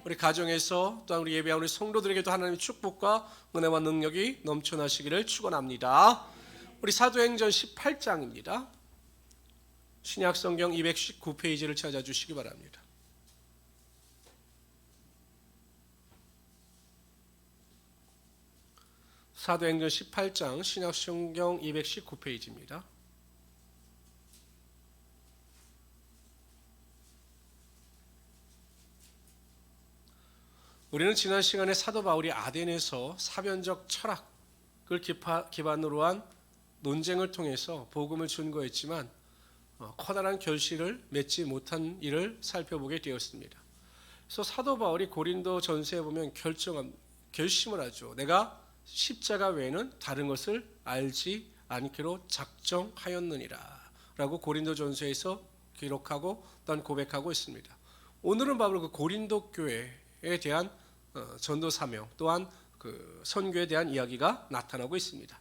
우리 가정에서 또한 우리 예배하는 우리 성도들에게도 하나님의 축복과 은혜와 능력이 넘쳐나시기를 축원합니다. 우리 사도행전 18장입니다. 신약성경 219페이지를 찾아주시기 바랍니다. 사도행전 18장 신약성경 219페이지입니다. 우리는 지난 시간에 사도 바울이 아덴에서 사변적 철학을 기반으로 한 논쟁을 통해서 복음을 증거했지만 커다란 결실을 맺지 못한 일을 살펴보게 되었습니다. 그래서 사도 바울이 고린도 전서에 보면 결심을 하죠. 내가 십자가 외에는 다른 것을 알지 않기로 작정하였느니라 라고 고린도 전서에서 기록하고 또한 고백하고 있습니다. 오늘은 바로 그 고린도 교회에 대한 전도 사명 또한 그 선교에 대한 이야기가 나타나고 있습니다.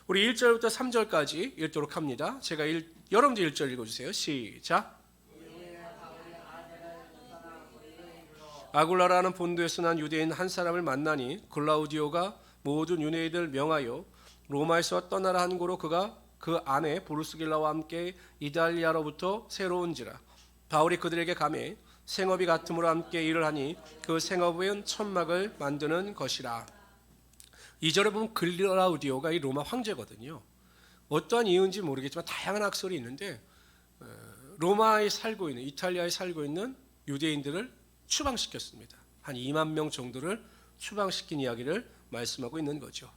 우리 1절부터 3절까지 읽도록 합니다. 여러분들 1절 읽어주세요. 시작. 아굴라라는 본도에서 난 유대인 한 사람을 만나니 글라우디오가 모든 유대인들 명하여 로마에서 떠나라 한 고로 그가 그 아내 브루스길라와 함께 이달리아로부터 새로운지라. 바울이 그들에게 가매 생업이 같음으로 함께 일을 하니 그 생업은 천막을 만드는 것이라. 2절에 보면 글라우디오가 이 로마 황제거든요. 어떠한 이유인지 모르겠지만 다양한 학설이 있는데 로마에 살고 있는 이탈리아에 살고 있는 유대인들을 추방시켰습니다. 한 2만 명 정도를 추방시킨 이야기를 말씀하고 있는 거죠.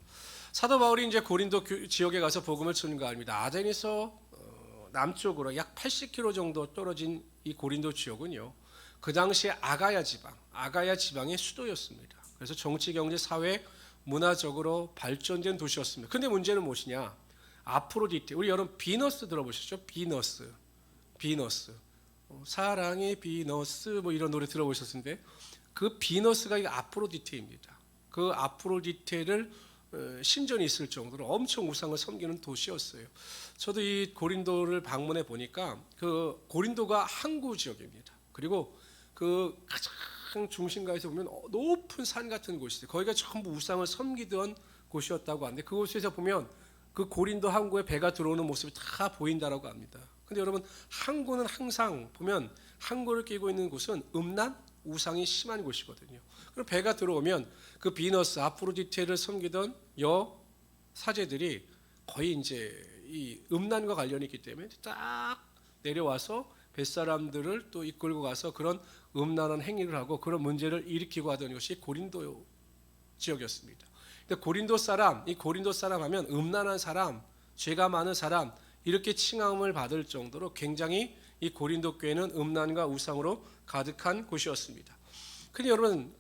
사도 바울이 이제 고린도 지역에 가서 복음을 증거합니다. 아덴에서 남쪽으로 약 80km 정도 떨어진 이 고린도 지역은요, 그 당시에 아가야 지방의 수도였습니다. 그래서 정치, 경제, 사회, 문화적으로 발전된 도시였습니다. 근데 문제는 무엇이냐? 아프로디테, 우리 여러분 비너스 들어보셨죠? 비너스, 사랑의 비너스 뭐 이런 노래 들어보셨는데 그 비너스가 이 아프로디테입니다. 그 아프로디테를 신전이 있을 정도로 엄청 우상을 섬기는 도시였어요. 저도 이 고린도를 방문해 보니까 그 고린도가 항구 지역입니다. 그리고 그 가장 중심가에서 보면 높은 산 같은 곳이죠. 거기가 전부 우상을 섬기던 곳이었다고 하는데 그곳에서 보면 그 고린도 항구에 배가 들어오는 모습이 다 보인다라고 합니다. 근데 여러분 항구는 항상 보면 항구를 끼고 있는 곳은 음란 우상이 심한 곳이거든요. 그럼 배가 들어오면 그 비너스 아프로디테를 섬기던 여 사제들이 거의 이제 이 음란과 관련이 있기 때문에 딱 내려와서 뱃사람들을 또 이끌고 가서 그런 음란한 행위를 하고 그런 문제를 일으키고 하던 것이 고린도 지역이었습니다. 근데 고린도 사람 하면 음란한 사람, 죄가 많은 사람 이렇게 칭함을 받을 정도로 굉장히 이 고린도 교회는 음란과 우상으로 가득한 곳이었습니다. 근데 여러분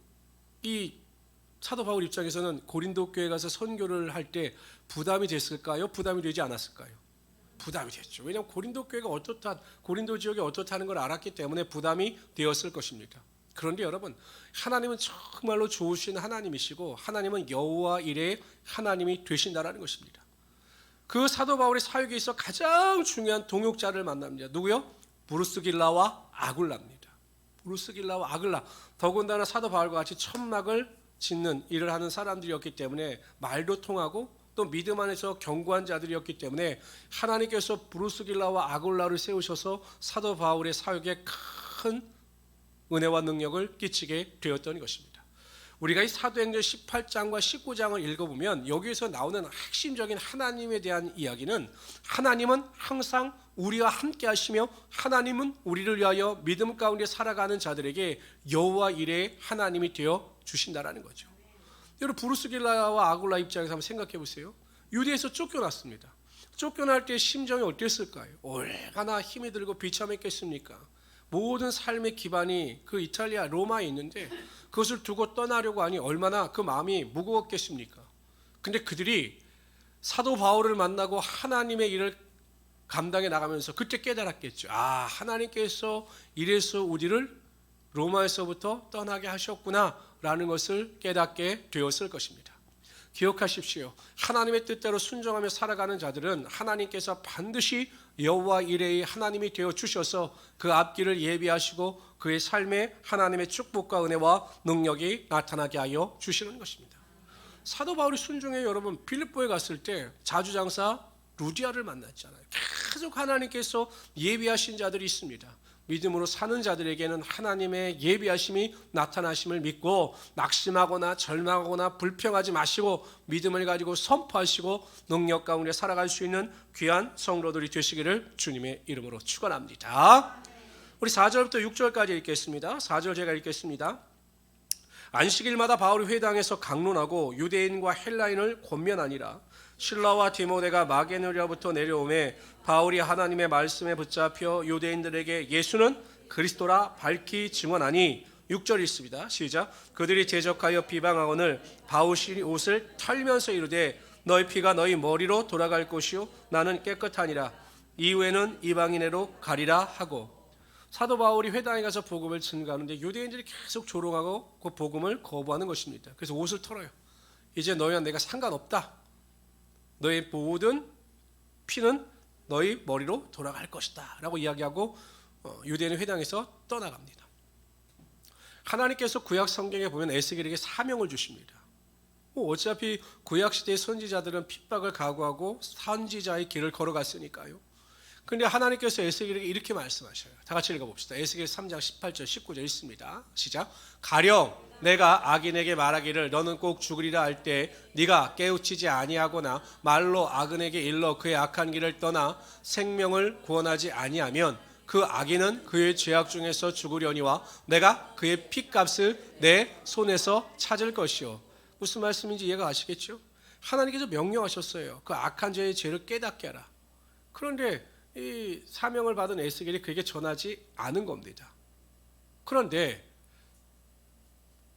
이 사도 바울 입장에서는 고린도 교회에 가서 선교를 할 때 부담이 됐을까요? 부담이 되지 않았을까요? 부담이 됐죠. 왜냐하면 고린도 지역이 어떻다는 걸 알았기 때문에 부담이 되었을 것입니다. 그런데 여러분 하나님은 정말로 좋으신 하나님이시고 하나님은 여호와 이레의 하나님이 되신다라는 것입니다. 그 사도 바울의 사역에 있어 가장 중요한 동역자를 만납니다. 누구요? 브루스길라와 아굴라입니다. 브루스길라와 아굴라. 더군다나 사도 바울과 같이 천막을 짓는 일을 하는 사람들이었기 때문에 말도 통하고 또 믿음 안에서 견고한 자들이었기 때문에 하나님께서 브루스길라와 아굴라를 세우셔서 사도 바울의 사역에 큰 은혜와 능력을 끼치게 되었던 것입니다. 우리가 이 사도행전 18장과 19장을 읽어보면 여기에서 나오는 핵심적인 하나님에 대한 이야기는 하나님은 항상 우리와 함께 하시며 하나님은 우리를 위하여 믿음 가운데 살아가는 자들에게 여호와 이레의 하나님이 되어 주신다라는 거죠. 여러분 브루스길라와 아굴라 입장에서 한번 생각해 보세요. 유대에서 쫓겨났습니다. 쫓겨날 때 심정이 어땠을까요? 얼마나 힘이 들고 비참했겠습니까? 모든 삶의 기반이 그 이탈리아 로마에 있는데 그것을 두고 떠나려고 하니 얼마나 그 마음이 무거웠겠습니까? 근데 그들이 사도 바울을 만나고 하나님의 일을 감당해 나가면서 그때 깨달았겠죠. 하나님께서 이래서 우리를 로마에서부터 떠나게 하셨구나 라는 것을 깨닫게 되었을 것입니다. 기억하십시오. 하나님의 뜻대로 순종하며 살아가는 자들은 하나님께서 반드시 여호와 이레의 하나님이 되어 주셔서 그 앞길을 예비하시고 그의 삶에 하나님의 축복과 은혜와 능력이 나타나게 하여 주시는 것입니다. 사도 바울이 순종해 여러분 빌립보에 갔을 때 자주장사 루디아를 만났잖아요. 계속 하나님께서 예비하신 자들이 있습니다. 믿음으로 사는 자들에게는 하나님의 예비하심이 나타나심을 믿고 낙심하거나 절망하거나 불평하지 마시고 믿음을 가지고 선포하시고 능력 가운데 살아갈 수 있는 귀한 성도들이 되시기를 주님의 이름으로 축원합니다. 우리 4절부터 6절까지 읽겠습니다. 4절 제가 읽겠습니다. 안식일마다 바울이 회당에서 강론하고 유대인과 헬라인을 권면하니라. 실라와 디모데가 마게도냐로부터 내려오매 바울이 하나님의 말씀에 붙잡혀 유대인들에게 예수는 그리스도라 밝히 증언하니 6절 읽습니다. 시작. 그들이 대적하여 비방하거늘 바울이 옷을 털면서 이르되 너희 피가 너희 머리로 돌아갈 것이요 나는 깨끗하니라. 이후에는 이방인으로 가리라 하고. 사도 바울이 회당에 가서 복음을 증거하는데 유대인들이 계속 조롱하고 그 복음을 거부하는 것입니다. 그래서 옷을 털어요. 이제 너희와 내가 상관없다. 너의 모든 피는 너희 머리로 돌아갈 것이다 라고 이야기하고 유대인 회당에서 떠나갑니다. 하나님께서 구약 성경에 보면 에스겔에게 사명을 주십니다. 어차피 구약시대의 선지자들은 핍박을 각오하고 선지자의 길을 걸어갔으니까요. 그런데 하나님께서 에스겔에게 이렇게 말씀하셔요. 다 같이 읽어봅시다. 에스겔 3장 18절 19절 읽습니다. 시작. 가령 내가 악인에게 말하기를 너는 꼭 죽으리라 할 때 네가 깨우치지 아니하거나 말로 악인에게 일러 그의 악한 길을 떠나 생명을 구원하지 아니하면 그 악인은 그의 죄악 중에서 죽으려니와 내가 그의 핏값을 내 손에서 찾을 것이요. 무슨 말씀인지 이해가 가시겠죠? 하나님께서 명령하셨어요. 그 악한 죄의 죄를 깨닫게 하라. 그런데 이 사명을 받은 에스겔이 그에게 전하지 않은 겁니다. 그런데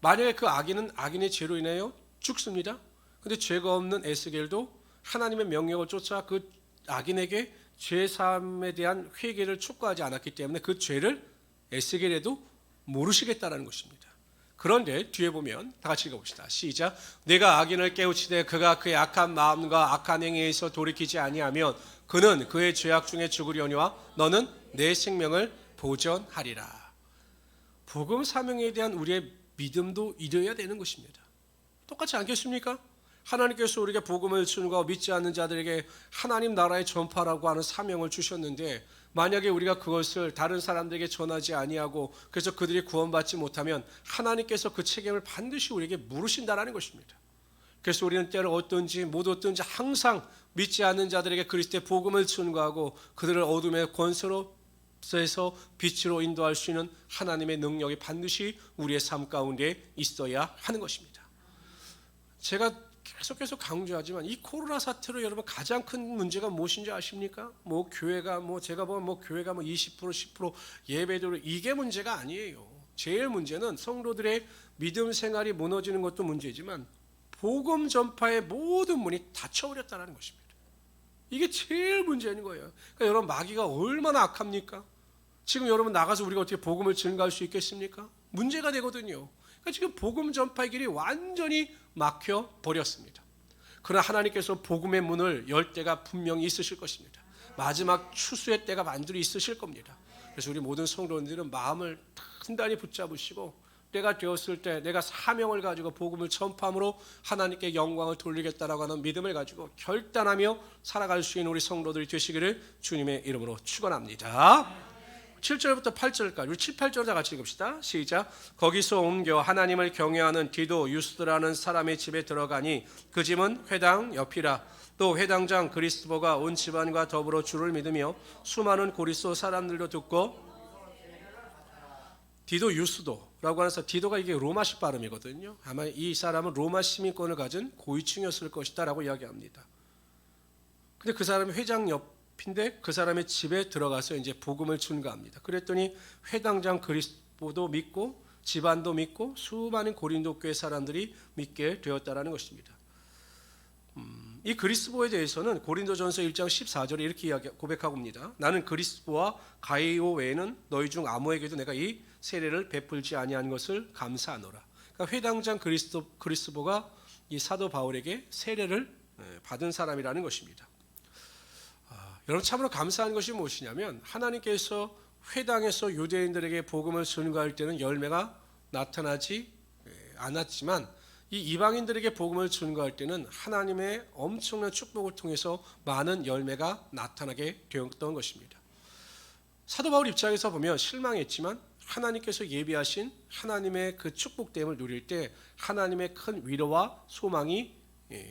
만약에 그 악인은 악인의 죄로 인하여 죽습니다. 그런데 죄가 없는 에스겔도 하나님의 명령을 쫓아 그 악인에게 죄사함에 대한 회개를 촉구하지 않았기 때문에 그 죄를 에스겔에도 모르시겠다는 것입니다. 그런데 뒤에 보면 다 같이 읽어봅시다. 시작. 내가 악인을 깨우치되 그가 그의 악한 마음과 악한 행위에서 돌이키지 아니하면 그는 그의 죄악 중에 죽으려니와 너는 내 생명을 보전하리라. 복음 사명에 대한 우리의 믿음도 이뤄야 되는 것입니다. 똑같지 않겠습니까? 하나님께서 우리에게 복음을 전하고 믿지 않는 자들에게 하나님 나라의 전파라고 하는 사명을 주셨는데 만약에 우리가 그것을 다른 사람들에게 전하지 아니하고 그래서 그들이 구원받지 못하면 하나님께서 그 책임을 반드시 우리에게 물으신다는 것입니다. 그래서 우리는 때로 어떤지 못 어떤지 항상 믿지 않는 자들에게 그리스도의 복음을 전하고 그들을 어둠의 권세로 에서 빛으로 인도할 수 있는 하나님의 능력이 반드시 우리의 삶 가운데 있어야 하는 것입니다. 제가 계속해서 강조하지만 이 코로나 사태로 여러분 가장 큰 문제가 무엇인지 아십니까? 교회가 제가 보면 교회가 20% 10% 예배도로 이게 문제가 아니에요. 제일 문제는 성도들의 믿음 생활이 무너지는 것도 문제지만 복음 전파의 모든 문이 닫혀버렸다는 것입니다. 이게 제일 문제인 거예요. 그러니까 여러분 마귀가 얼마나 악합니까? 지금 여러분 나가서 우리가 어떻게 복음을 증거할 수 있겠습니까? 문제가 되거든요. 그러니까 지금 복음 전파의 길이 완전히 막혀 버렸습니다. 그러나 하나님께서 복음의 문을 열 때가 분명히 있으실 것입니다. 마지막 추수의 때가 만들이 있으실 겁니다. 그래서 우리 모든 성도님들은 마음을 단단히 붙잡으시고 때가 되었을 때 내가 사명을 가지고 복음을 전파함으로 하나님께 영광을 돌리겠다라고 하는 믿음을 가지고 결단하며 살아갈 수 있는 우리 성도들이 되시기를 주님의 이름으로 축원합니다. 7절부터 8절까지 우리 7, 8절 다 같이 읽읍시다. 시작. 거기서 옮겨 하나님을 경외하는 디도 유스드라는 사람의 집에 들어가니 그 집은 회당 옆이라. 또 회당장 그리스도가 온 집안과 더불어 주를 믿으며 수많은 고리소 사람들도 듣고 디도 유스도라고 하면서 디도가 이게 로마식 발음이거든요. 아마 이 사람은 로마 시민권을 가진 고위층이었을 것이다 라고 이야기합니다. 근데 그 사람이 회장 옆인데 그 사람의 집에 들어가서 이제 복음을 전가합니다. 그랬더니 회당장 그리스도도 믿고 집안도 믿고 수많은 고린도 교회 사람들이 믿게 되었다라는 것입니다. 이 그리스도에 대해서는 고린도전서 1장 14절에 이렇게 고백하고 있습니다. 나는 그리스도와 가이오 외에는 너희 중 아무에게도 내가 이 세례를 베풀지 아니한 것을 감사하노라. 그러니까 회당장 그리스도가 이 사도 바울에게 세례를 받은 사람이라는 것입니다. 여러분 참으로 감사한 것이 무엇이냐면 하나님께서 회당에서 유대인들에게 복음을 전가할 때는 열매가 나타나지 않았지만 이 이방인들에게 복음을 전가할 때는 하나님의 엄청난 축복을 통해서 많은 열매가 나타나게 되었던 것입니다. 사도 바울 입장에서 보면 실망했지만 하나님께서 예비하신 하나님의 그 축복됨을 누릴 때 하나님의 큰 위로와 소망이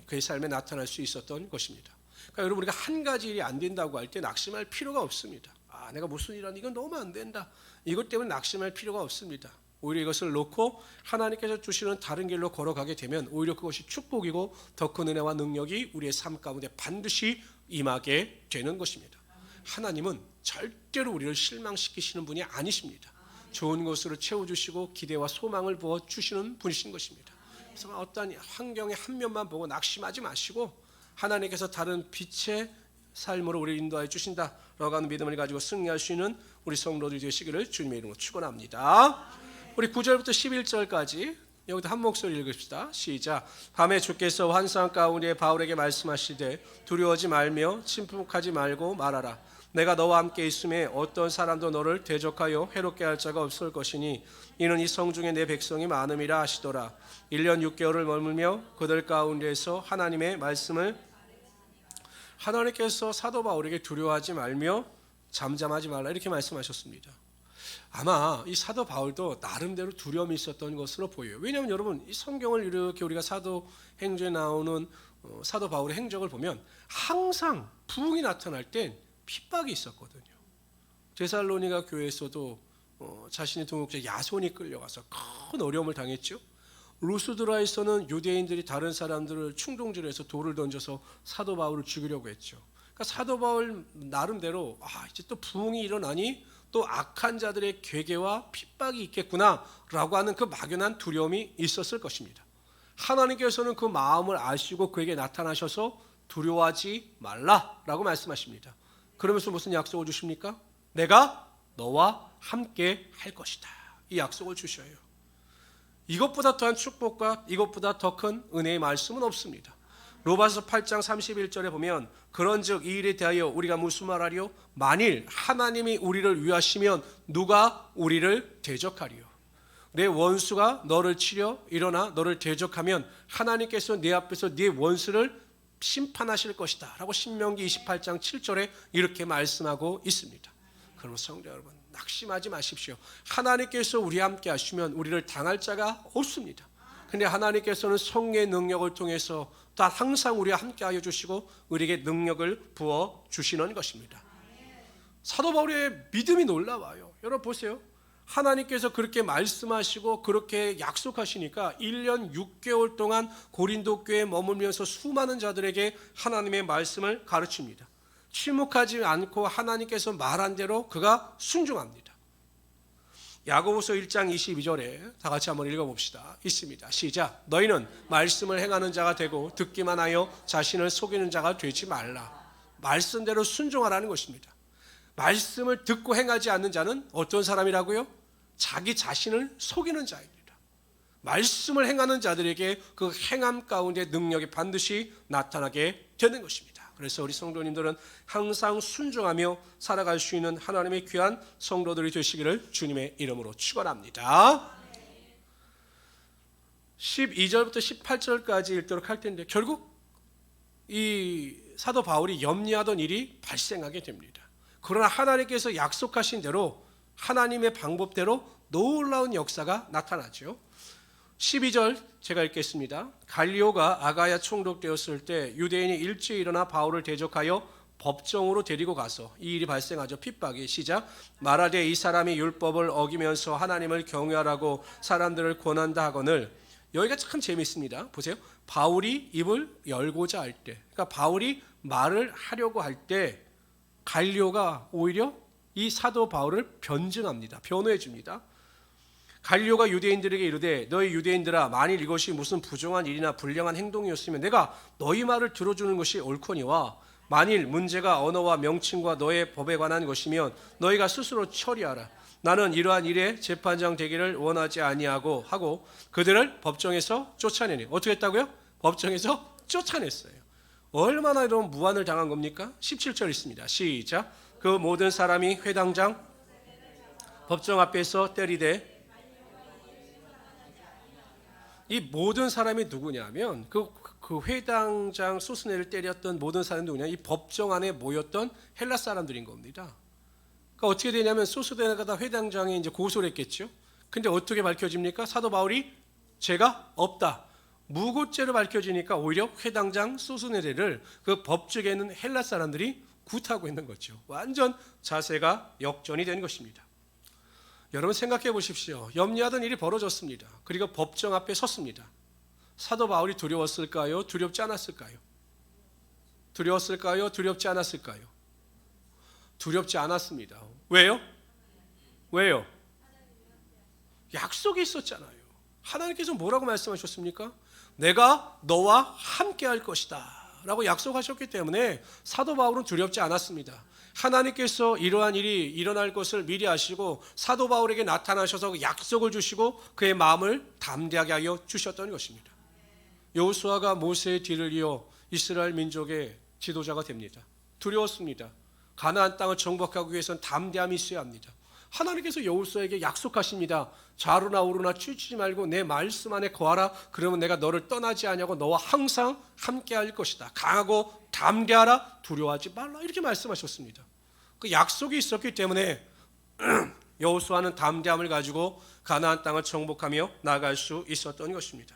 그의 삶에 나타날 수 있었던 것입니다. 그러니까 여러분 우리가 한 가지 일이 안 된다고 할 때 낙심할 필요가 없습니다. 내가 무슨 일 하는 이건 너무 안 된다. 이것 때문에 낙심할 필요가 없습니다. 오히려 이것을 놓고 하나님께서 주시는 다른 길로 걸어가게 되면 오히려 그것이 축복이고 더 큰 은혜와 능력이 우리의 삶 가운데 반드시 임하게 되는 것입니다. 하나님은 절대로 우리를 실망시키시는 분이 아니십니다. 좋은 것으로 채워주시고 기대와 소망을 부어주시는 분이신 것입니다. 그래서 어떤 환경의 한 면만 보고 낙심하지 마시고 하나님께서 다른 빛의 삶으로 우리를 인도하여 주신다라고 하는 믿음을 가지고 승리할 수 있는 우리 성도들이 되시기를 주님의 이름으로 축원합니다. 우리 9절부터 11절까지 여기도 한 목소리 읽읍시다. 시작. 밤에 주께서 환상 가운데 바울에게 말씀하시되 두려워하지 말며 침묵하지 말고 말하라. 내가 너와 함께 있음에 어떤 사람도 너를 대적하여 해롭게 할 자가 없을 것이니 이는 이 성중에 내 백성이 많음이라 하시더라. 1년 6개월을 머물며 그들 가운데서 하나님의 말씀을 하나님께서 사도 바울에게 두려워하지 말며 잠잠하지 말라 이렇게 말씀하셨습니다. 아마 이 사도 바울도 나름대로 두려움이 있었던 것으로 보여요. 왜냐하면 여러분 이 성경을 이렇게 우리가 사도행전에 나오는 사도 바울의 행적을 보면 항상 부흥이 나타날 땐 핍박이 있었거든요. 데살로니가 교회에서도 자신의 동역자 야손이 끌려가서 큰 어려움을 당했죠. 루스드라에서는 유대인들이 다른 사람들을 충동질해서 돌을 던져서 사도 바울을 죽이려고 했죠. 그러니까 사도 바울 나름대로 이제 또 부흥이 일어나니 또 악한 자들의 괴계와 핍박이 있겠구나라고 하는 그 막연한 두려움이 있었을 것입니다. 하나님께서는 그 마음을 아시고 그에게 나타나셔서 두려워하지 말라라고 말씀하십니다. 그러면서 무슨 약속을 주십니까? 내가 너와 함께 할 것이다. 이 약속을 주셔요. 이것보다 더한 축복과 이것보다 더 큰 은혜의 말씀은 없습니다. 로마서 8장 31절에 보면 그런즉 이 일에 대하여 우리가 무슨 말하리요? 만일 하나님이 우리를 위하시면 누가 우리를 대적하리요? 내 원수가 너를 치려 일어나 너를 대적하면 하나님께서 내 앞에서 네 원수를 심판하실 것이다 라고 신명기 28장 7절에 이렇게 말씀하고 있습니다. 그러면 성도 여러분 낙심하지 마십시오. 하나님께서 우리와 함께 하시면 우리를 당할 자가 없습니다. 근데 하나님께서는 성령의 능력을 통해서 또 항상 우리와 함께 하여 주시고 우리에게 능력을 부어 주시는 것입니다. 사도 바울의 믿음이 놀라워요. 여러분 보세요. 하나님께서 그렇게 말씀하시고 그렇게 약속하시니까 1년 6개월 동안 고린도 교회에 머물면서 수많은 자들에게 하나님의 말씀을 가르칩니다. 침묵하지 않고 하나님께서 말한 대로 그가 순종합니다. 야고보서 1장 22절에 다 같이 한번 읽어봅시다. 있습니다. 시작. 너희는 말씀을 행하는 자가 되고 듣기만 하여 자신을 속이는 자가 되지 말라. 말씀대로 순종하라는 것입니다. 말씀을 듣고 행하지 않는 자는 어떤 사람이라고요? 자기 자신을 속이는 자입니다. 말씀을 행하는 자들에게 그 행함 가운데 능력이 반드시 나타나게 되는 것입니다. 그래서 우리 성도님들은 항상 순종하며 살아갈 수 있는 하나님의 귀한 성도들이 되시기를 주님의 이름으로 축원합니다. 12절부터 18절까지 읽도록 할 텐데 결국 이 사도 바울이 염려하던 일이 발생하게 됩니다. 그러나 하나님께서 약속하신 대로 하나님의 방법대로 놀라운 역사가 나타나죠. 12절 제가 읽겠습니다. 갈리오가 아가야 총독되었을 때 유대인이 일찍 일어나 바울을 대적하여 법정으로 데리고 가서 이 일이 발생하죠. 핍박이 시작. 말하되 이 사람이 율법을 어기면서 하나님을 경외하라고 사람들을 권한다 하거늘. 여기가 참 재미있습니다. 보세요. 바울이 입을 열고자 할 때, 그러니까 바울이 말을 하려고 할 때 갈리오가 오히려 이 사도 바울을 변증합니다. 변호해 줍니다. 갈리오가 유대인들에게 이르되 너희 유대인들아 만일 이것이 무슨 부정한 일이나 불량한 행동이었으면 내가 너희 말을 들어주는 것이 옳거니와 만일 문제가 언어와 명칭과 너의 법에 관한 것이면 너희가 스스로 처리하라. 나는 이러한 일에 재판장 되기를 원하지 아니하고 하고 그들을 법정에서 쫓아내니 어떻게 했다고요? 법정에서 쫓아냈어요. 얼마나 이런 무안을 당한 겁니까? 17절 있습니다. 시작. 그 모든 사람이 회당장 법정 앞에서 때리되, 이 모든 사람이 누구냐면 그 회당장 소스네를 때렸던 모든 사람이 누구냐? 이 법정 안에 모였던 헬라 사람들인 겁니다. 그러니까 어떻게 되냐면 소스네가 다 회당장에 이제 고소를 했겠죠. 근데 어떻게 밝혀집니까? 사도 바울이 죄가 없다, 무고죄로 밝혀지니까 오히려 회당장 소스네를 그 법정에 있는 헬라 사람들이 굿하고 있는 거죠. 완전 자세가 역전이 된 것입니다. 여러분 생각해 보십시오. 염려하던 일이 벌어졌습니다. 그리고 법정 앞에 섰습니다. 사도 바울이 두려웠을까요? 두렵지 않았을까요? 두려웠을까요? 두렵지 않았을까요? 두렵지 않았습니다. 왜요? 왜요? 약속이 있었잖아요. 하나님께서 뭐라고 말씀하셨습니까? 내가 너와 함께 할 것이다 라고 약속하셨기 때문에 사도 바울은 두렵지 않았습니다. 하나님께서 이러한 일이 일어날 것을 미리 아시고 사도 바울에게 나타나셔서 약속을 주시고 그의 마음을 담대하게 하여 주셨던 것입니다. 여호수아가 모세의 뒤를 이어 이스라엘 민족의 지도자가 됩니다. 두려웠습니다. 가나안 땅을 정복하기 위해서는 담대함이 있어야 합니다. 하나님께서 여호수아에게 약속하십니다. 좌로나 우로나 치우치지 말고 내 말씀 안에 거하라. 그러면 내가 너를 떠나지 아니하고 너와 항상 함께 할 것이다. 강하고 담대하라. 두려워하지 말라. 이렇게 말씀하셨습니다. 그 약속이 있었기 때문에 여호수아는 담대함을 가지고 가나안 땅을 정복하며 나아갈 수 있었던 것입니다.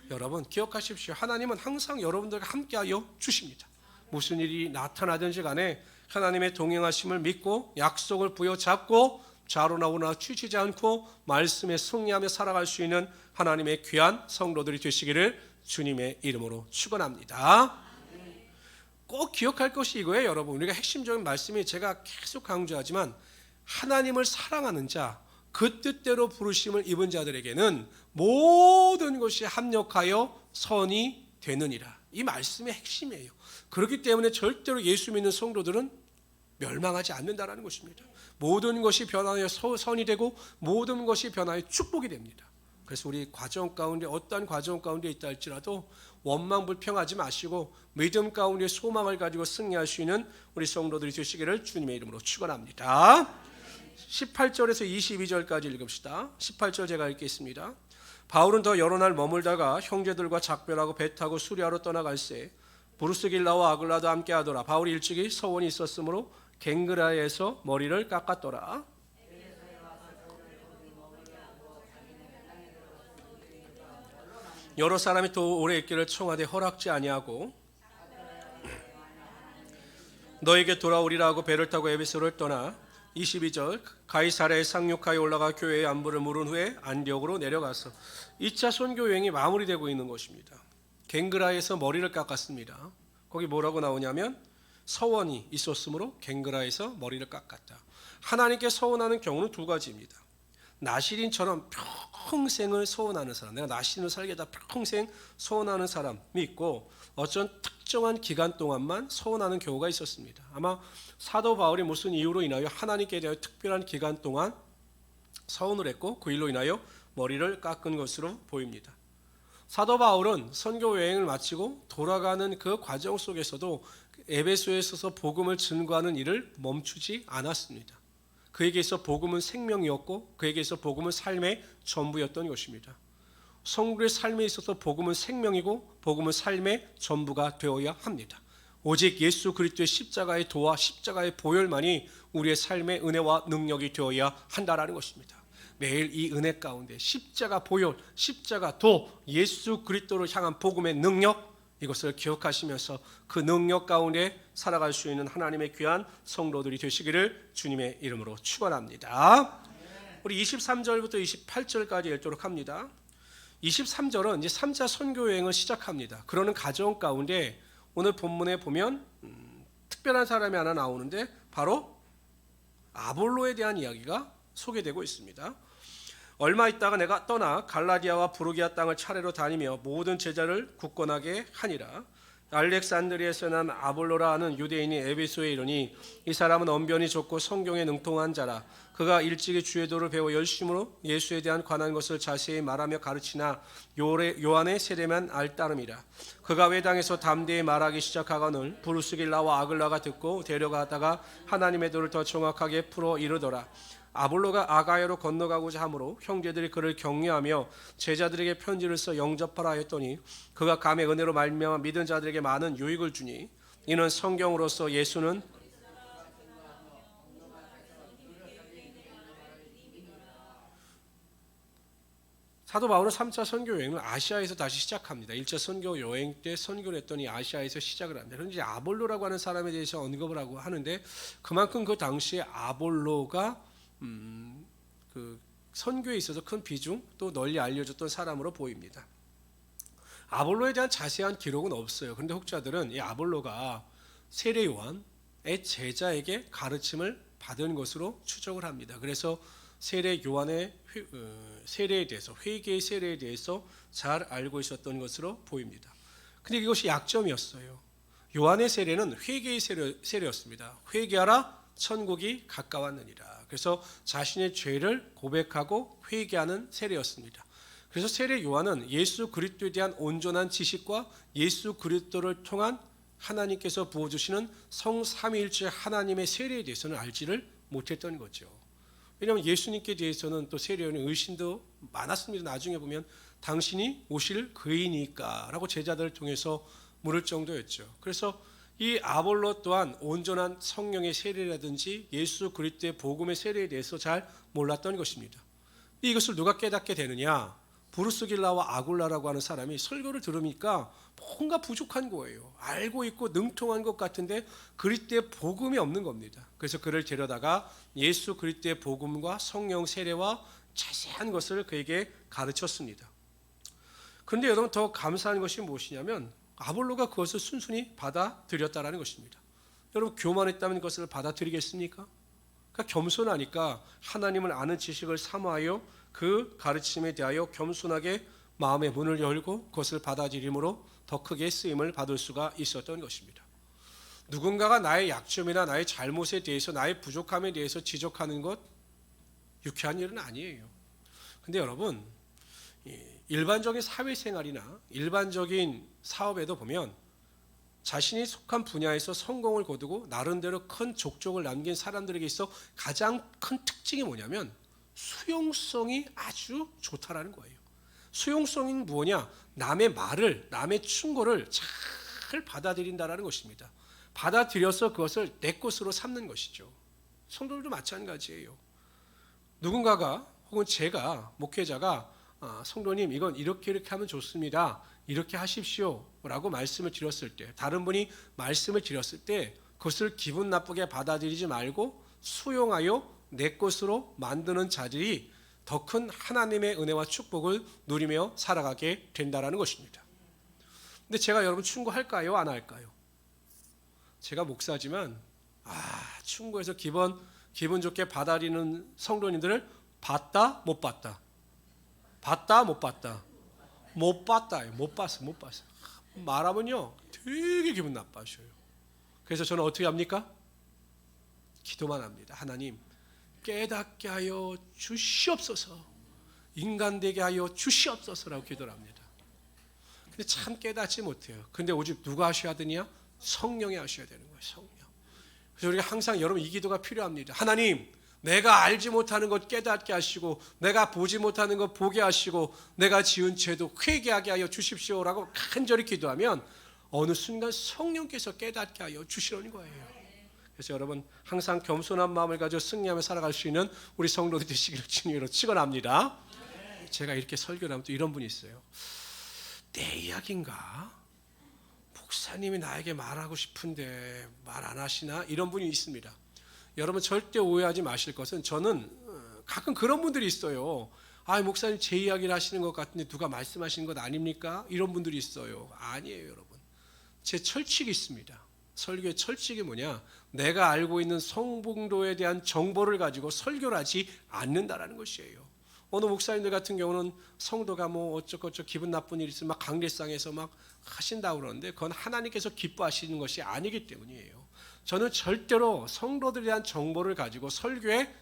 여러분 기억하십시오. 하나님은 항상 여러분들과 함께하여 주십니다. 무슨 일이 나타나든지 간에 하나님의 동행하심을 믿고 약속을 부여잡고 좌로나 우로나 치우치지 않고 말씀에 승리하며 살아갈 수 있는 하나님의 귀한 성도들이 되시기를 주님의 이름으로 축원합니다. 꼭 기억할 것이 이거예요. 여러분 우리가 핵심적인 말씀이 제가 계속 강조하지만 하나님을 사랑하는 자, 그 뜻대로 부르심을 입은 자들에게는 모든 것이 합력하여 선이 되느니라. 이 말씀의 핵심이에요. 그렇기 때문에 절대로 예수 믿는 성도들은 멸망하지 않는다라는 것입니다. 모든 것이 변화하여 선이 되고 모든 것이 변화하여 축복이 됩니다. 그래서 우리 과정 가운데 어떠한 과정 가운데 있다 할지라도 원망불평하지 마시고 믿음 가운데 소망을 가지고 승리할 수 있는 우리 성도들이 되시기를 주님의 이름으로 축원합니다. 18절에서 22절까지 읽읍시다. 18절 제가 읽겠습니다. 바울은 더 여러 날 머물다가 형제들과 작별하고 배 타고 수리하러 떠나갈새 브루스길라와 아글라도 함께 하더라. 바울이 일찍이 서원이 있었으므로 갱그라에서 머리를 깎았더라. 여러 사람이 또 오래 있기를 청하되 허락지 아니하고 너에게 돌아오리라 하고 배를 타고 에베소를 떠나 22절 가이사랴에 상륙하여 올라가 교회의 안부를 물은 후에 안디옥으로 내려가서 2차 선교 여행이 마무리되고 있는 것입니다. 갱그라에서 머리를 깎았습니다. 거기 뭐라고 나오냐면 서원이 있었으므로 갱그라에서 머리를 깎았다. 하나님께 서원하는 경우는 두 가지입니다. 나시린처럼 평생을 서원하는 사람, 내가 나시린을 살게다 평생 서원하는 사람이 있고 어떤 특정한 기간 동안만 서원하는 경우가 있었습니다. 아마 사도 바울이 무슨 이유로 인하여 하나님께 대하여 특별한 기간 동안 서원을 했고 그 일로 인하여 머리를 깎은 것으로 보입니다. 사도 바울은 선교 여행을 마치고 돌아가는 그 과정 속에서도 에베소에 있어서 복음을 증거하는 일을 멈추지 않았습니다. 그에게 있어 복음은 생명이었고 그에게 있어 복음은 삶의 전부였던 것입니다. 성도의 삶에 있어서 복음은 생명이고 복음은 삶의 전부가 되어야 합니다. 오직 예수 그리스도의 십자가의 도와 십자가의 보혈만이 우리의 삶의 은혜와 능력이 되어야 한다라는 것입니다. 매일 이 은혜 가운데 십자가 보혈, 십자가 도, 예수 그리스도를 향한 복음의 능력, 이것을 기억하시면서 그 능력 가운데 살아갈 수 있는 하나님의 귀한 성도들이 되시기를 주님의 이름으로 축원합니다. 우리 23절부터 28절까지 읽도록 합니다. 23절은 이제 3차 선교 여행을 시작합니다. 그러는 과정 가운데 오늘 본문에 보면 특별한 사람이 하나 나오는데 바로 아볼로에 대한 이야기가 소개되고 있습니다. 얼마 있다가 내가 떠나 갈라디아와 부르기아 땅을 차례로 다니며 모든 제자를 굳건하게 하니라. 알렉산드리아에서 난 아볼로라 하는 유대인이 에베소에 이르니 이 사람은 언변이 좋고 성경에 능통한 자라. 그가 일찍이 주의 도를 배워 열심으로 예수에 대한 관한 것을 자세히 말하며 가르치나 요한의 세례만 알 따름이라. 그가 회당에서 담대히 말하기 시작하거늘 브루스길라와 아글라가 듣고 데려가다가 하나님의 도를 더 정확하게 풀어 이르더라. 아볼로가 아가야로 건너가고자 하므로 형제들이 그를 격려하며 제자들에게 편지를 써 영접하라 했더니 그가 감의 은혜로 말미암아 믿은 자들에게 많은 유익을 주니 이는 성경으로서 예수는 사도 바울은 3차 선교 여행을 아시아에서 다시 시작합니다. 1차 선교 여행 때 선교를 했더니 아시아에서 시작을 합니다. 그런데 아볼로라고 하는 사람에 대해서 언급을 하고 하는데 그만큼 그 당시에 아볼로가 그 선교에 있어서 큰 비중 또 널리 알려졌던 사람으로 보입니다. 아볼로에 대한 자세한 기록은 없어요. 그런데 혹자들은 이 아볼로가 세례 요한의 제자에게 가르침을 받은 것으로 추정을 합니다. 그래서 세례 요한의 세례에 대해서 회개의 세례에 대해서 잘 알고 있었던 것으로 보입니다. 근데 이것이 약점이었어요. 요한의 세례는 회개의 세례였습니다. 회개하라 천국이 가까웠느니라. 그래서 자신의 죄를 고백하고 회개하는 세례였습니다. 그래서 세례 요한은 예수 그리스도에 대한 온전한 지식과 예수 그리스도를 통한 하나님께서 부어주시는 성삼위일체 하나님의 세례에 대해서는 알지를 못했던 거죠. 왜냐하면 예수님께 대해서는 또 세례요한의 의심도 많았습니다. 나중에 보면 당신이 오실 그이니까 라고 제자들을 통해서 물을 정도였죠. 그래서 이 아볼로 또한 온전한 성령의 세례라든지 예수 그리스도의 복음의 세례에 대해서 잘 몰랐던 것입니다. 이것을 누가 깨닫게 되느냐? 브루스길라와 아굴라라고 하는 사람이 설교를 들으니까 뭔가 부족한 거예요. 알고 있고 능통한 것 같은데 그리스도의 복음이 없는 겁니다. 그래서 그를 데려다가 예수 그리스도의 복음과 성령 세례와 자세한 것을 그에게 가르쳤습니다. 그런데 여러분 더 감사한 것이 무엇이냐면 아볼로가 그것을 순순히 받아들였다라는 것입니다. 여러분 교만했다면 그것을 받아들이겠습니까? 그러니까 겸손하니까 하나님을 아는 지식을 사모하여 그 가르침에 대하여 겸손하게 마음의 문을 열고 그것을 받아들임으로 더 크게 쓰임을 받을 수가 있었던 것입니다. 누군가가 나의 약점이나 나의 잘못에 대해서 나의 부족함에 대해서 지적하는 것 유쾌한 일은 아니에요. 근데 여러분 일반적인 사회생활이나 일반적인 사업에도 보면 자신이 속한 분야에서 성공을 거두고 나름대로 큰 족적을 남긴 사람들에게 있어 가장 큰 특징이 뭐냐면 수용성이 아주 좋다라는 거예요. 수용성이 뭐냐? 남의 말을, 남의 충고를 잘 받아들인다라는 것입니다. 받아들여서 그것을 내 것으로 삼는 것이죠. 성도들도 마찬가지예요. 누군가가 혹은 제가 목회자가 성도님 이건 이렇게 하면 좋습니다. 이렇게 하십시오 라고 말씀을 드렸을 때 다른 분이 말씀을 드렸을 때 그것을 기분 나쁘게 받아들이지 말고 수용하여 내 것으로 만드는 자들이 더 큰 하나님의 은혜와 축복을 누리며 살아가게 된다는 것입니다. 근데 제가 여러분 충고할까요? 안 할까요? 제가 목사지만 충고해서 기분 좋게 받아들이는 성도님들을 봤다 못 봤다 봤다 못 봤다 못 봤다 못 봤어 말하면요 되게 기분 나빠하셔요. 그래서 저는 어떻게 합니까? 기도만 합니다. 하나님 깨닫게 하여 주시옵소서, 인간되게 하여 주시옵소서라고 기도를 합니다. 근데 참 깨닫지 못해요. 근데 오직 누가 하셔야 되냐? 성령이 하셔야 되는 거예요. 성령. 그래서 우리가 항상 여러분 이 기도가 필요합니다. 하나님 내가 알지 못하는 것 깨닫게 하시고 내가 보지 못하는 것 보게 하시고 내가 지은 죄도 회개하게 하여 주십시오라고 간절히 기도하면 어느 순간 성령께서 깨닫게 하여 주시려는 거예요. 그래서 여러분 항상 겸손한 마음을 가지고 승리하며 살아갈 수 있는 우리 성도들 되시기를 주님으로 축원합니다. 제가 이렇게 설교를 하면 또 이런 분이 있어요. 내 이야기인가? 목사님이 나에게 말하고 싶은데 말 안 하시나? 이런 분이 있습니다. 여러분 절대 오해하지 마실 것은 저는 가끔 그런 분들이 있어요. 목사님 제 이야기를 하시는 것 같은데 누가 말씀하시는 것 아닙니까? 이런 분들이 있어요. 아니에요 여러분. 제 철칙이 있습니다. 설교의 철칙이 뭐냐? 내가 알고 있는 성봉도에 대한 정보를 가지고 설교를 하지 않는다라는 것이에요. 어느 목사님들 같은 경우는 성도가 뭐 어쩌고 기분 나쁜 일이 있으면 막 강대상에서 막 하신다고 그러는데 그건 하나님께서 기뻐하시는 것이 아니기 때문이에요. 저는 절대로 성도들에 대한 정보를 가지고 설교에